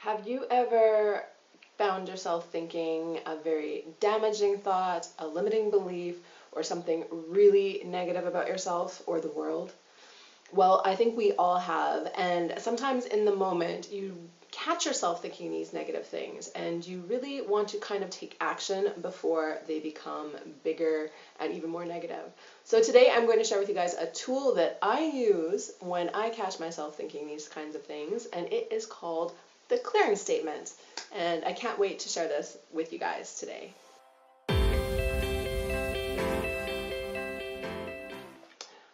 Have you ever found yourself thinking a very damaging thought, a limiting belief, or something really negative about yourself or the world? Well, I think we all have, and sometimes in the moment you catch yourself thinking these negative things, and you really want to kind of take action before they become bigger and even more negative. So today I'm going to share with you guys a tool that I use when I catch myself thinking these kinds of things, and it is called the clearing statement. And I can't wait to share this with you guys today.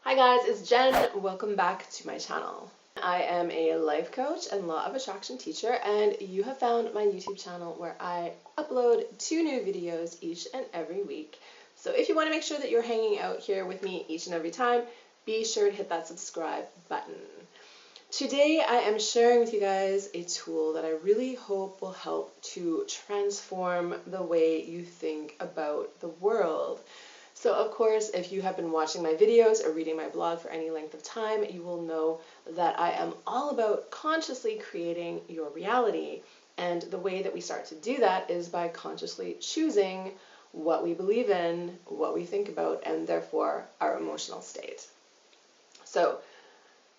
Hi guys, it's Jen. Welcome back to my channel. I am a life coach and law of attraction teacher, and you have found my YouTube channel where I upload 2 new videos each and every week. So if you want to make sure that you're hanging out here with me each and every time, be sure to hit that subscribe button. Today I am sharing with you guys a tool that I really hope will help to transform the way you think about the world. So of course, if you have been watching my videos or reading my blog for any length of time, you will know that I am all about consciously creating your reality. And the way that we start to do that is by consciously choosing what we believe in, what we think about, and therefore our emotional state. So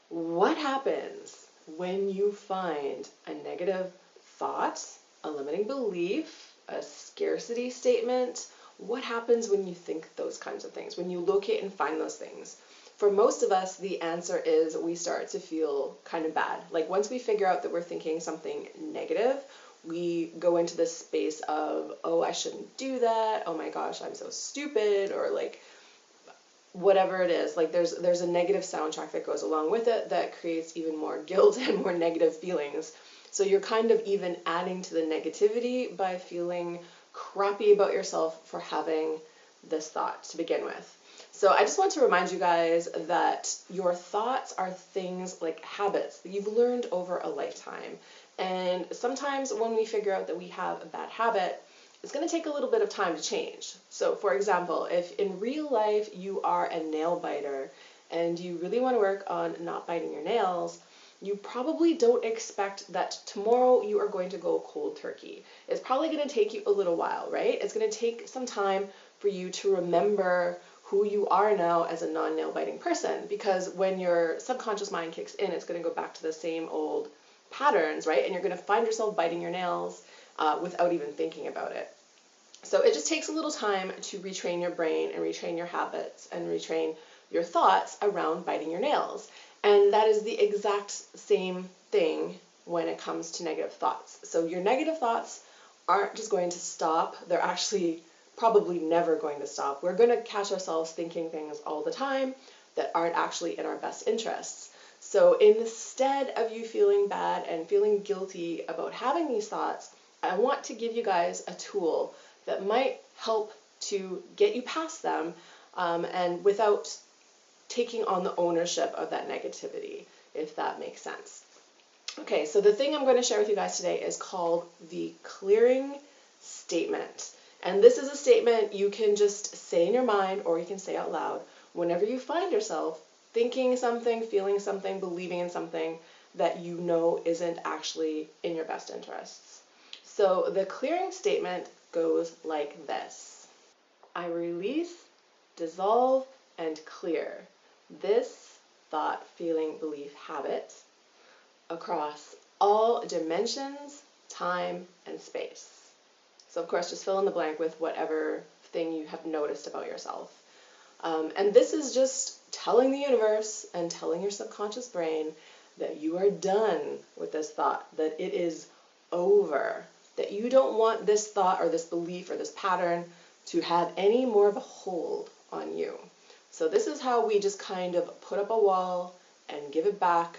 what happens when you find a negative thought, a limiting belief, a scarcity statement? What happens when you think those kinds of things, when you locate and find those things? For most of us, the answer is we start to feel kind of bad. Like once we figure out that we're thinking something negative, we go into this space of, oh, I shouldn't do that. Oh my gosh, I'm so stupid, or like whatever it is. Like there's a negative soundtrack that goes along with it that creates even more guilt and more negative feelings. So you're kind of even adding to the negativity by feeling crappy about yourself for having this thought to begin with. So I just want to remind you guys that your thoughts are things like habits that you've learned over a lifetime. And sometimes when we figure out that we have a bad habit, it's going to take a little bit of time to change. So for example, if in real life you are a nail biter and you really want to work on not biting your nails, you probably don't expect that tomorrow you are going to go cold turkey. It's probably going to take you a little while, right? It's going to take some time for you to remember who you are now as a non-nail biting person, because when your subconscious mind kicks in, it's going to go back to the same old patterns, right? And you're going to find yourself biting your nails without even thinking about it. So it just takes a little time to retrain your brain and retrain your habits and retrain your thoughts around biting your nails. And that is the exact same thing when it comes to negative thoughts. So your negative thoughts aren't just going to stop. They're actually probably never going to stop. We're going to catch ourselves thinking things all the time that aren't actually in our best interests. So instead of you feeling bad and feeling guilty about having these thoughts, I want to give you guys a tool that might help to get you past them and without taking on the ownership of that negativity, if that makes sense. Okay, so the thing I'm going to share with you guys today is called the clearing statement. And this is a statement you can just say in your mind or you can say out loud whenever you find yourself thinking something, feeling something, believing in something that you know isn't actually in your best interests. So the clearing statement goes like this: I release, dissolve, and clear this thought, feeling, belief, habit across all dimensions, time, and space. So of course, just fill in the blank with whatever thing you have noticed about yourself. And this is just telling the universe and telling your subconscious brain that you are done with this thought, that it is over, that you don't want this thought or this belief or this pattern to have any more of a hold on you. So this is how we just kind of put up a wall and give it back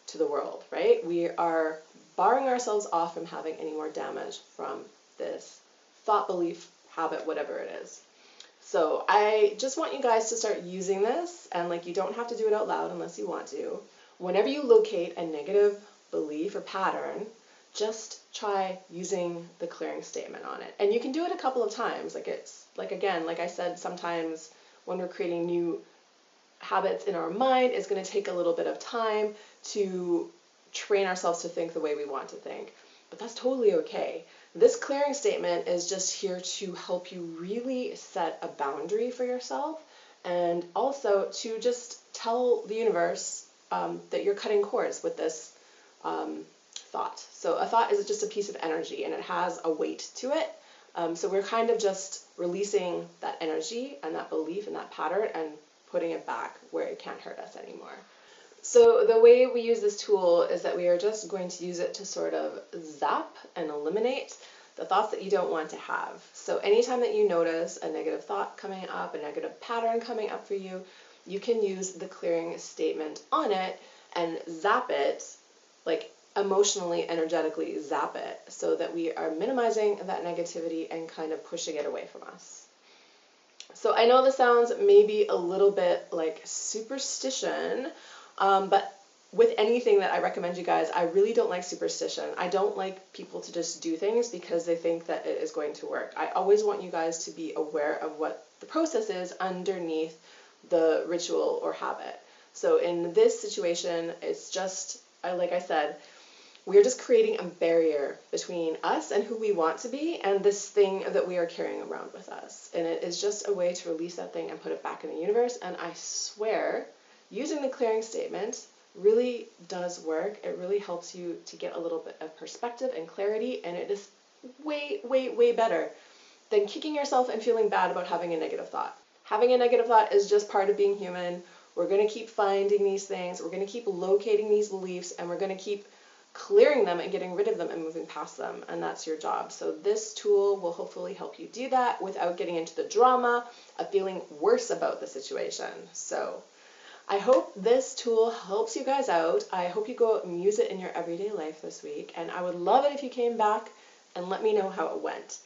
to the world, right? We are barring ourselves off from having any more damage from this thought, belief, habit, whatever it is. So I just want you guys to start using this, and like you don't have to do it out loud unless you want to. Whenever you locate a negative belief or pattern, just try using the clearing statement on it. And you can do it a couple of times. Like it's like, again, like I said, sometimes when we're creating new habits in our mind, it's going to take a little bit of time to train ourselves to think the way we want to think. but that's totally okay. This clearing statement is just here to help you really set a boundary for yourself, and also to just tell the universe that you're cutting cords with this thought. So a thought is just a piece of energy, and it has a weight to it. So we're kind of just releasing that energy and that belief and that pattern and putting it back where it can't hurt us anymore. So the way we use this tool is that we are just going to use it to sort of zap and eliminate the thoughts that you don't want to have. So anytime that you notice a negative thought coming up, a negative pattern coming up for you, you can use the clearing statement on it and zap it, like emotionally, energetically zap it, so that we are minimizing that negativity and kind of pushing it away from us. So I know this sounds maybe a little bit like superstition, but with anything that I recommend you guys, I really don't like superstition. I don't like people to just do things because they think that it is going to work. I always want you guys to be aware of what the process is underneath the ritual or habit. So in this situation, it's just, like I said, we're just creating a barrier between us and who we want to be and this thing that we are carrying around with us. And it is just a way to release that thing and put it back in the universe. And I swear, using the clearing statement really does work. It really helps you to get a little bit of perspective and clarity, and it is way, way, way better than kicking yourself and feeling bad about having a negative thought. Having a negative thought is just part of being human. We're going to keep finding these things, we're going to keep locating these beliefs, and we're going to keep clearing them and getting rid of them and moving past them, and that's your job. So this tool will hopefully help you do that without getting into the drama of feeling worse about the situation. So I hope this tool helps you guys out. I hope you go out and use it in your everyday life this week, and I would love it if you came back and let me know how it went.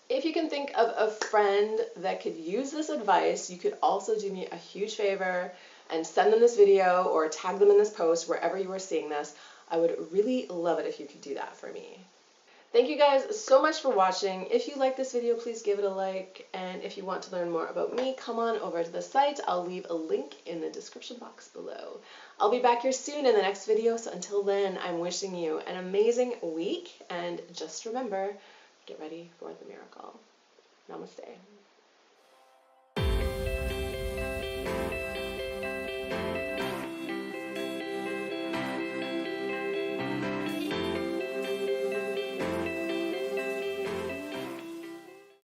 If you can think of a friend that could use this advice, you could also do me a huge favor and send them this video or tag them in this post wherever you are seeing this. I would really love it if you could do that for me. Thank you guys so much for watching. If you like this video, please give it a like. And if you want to learn more about me, come on over to the site. I'll leave a link in the description box below. I'll be back here soon in the next video. So until then, I'm wishing you an amazing week. And just remember, get ready for the miracle. Namaste.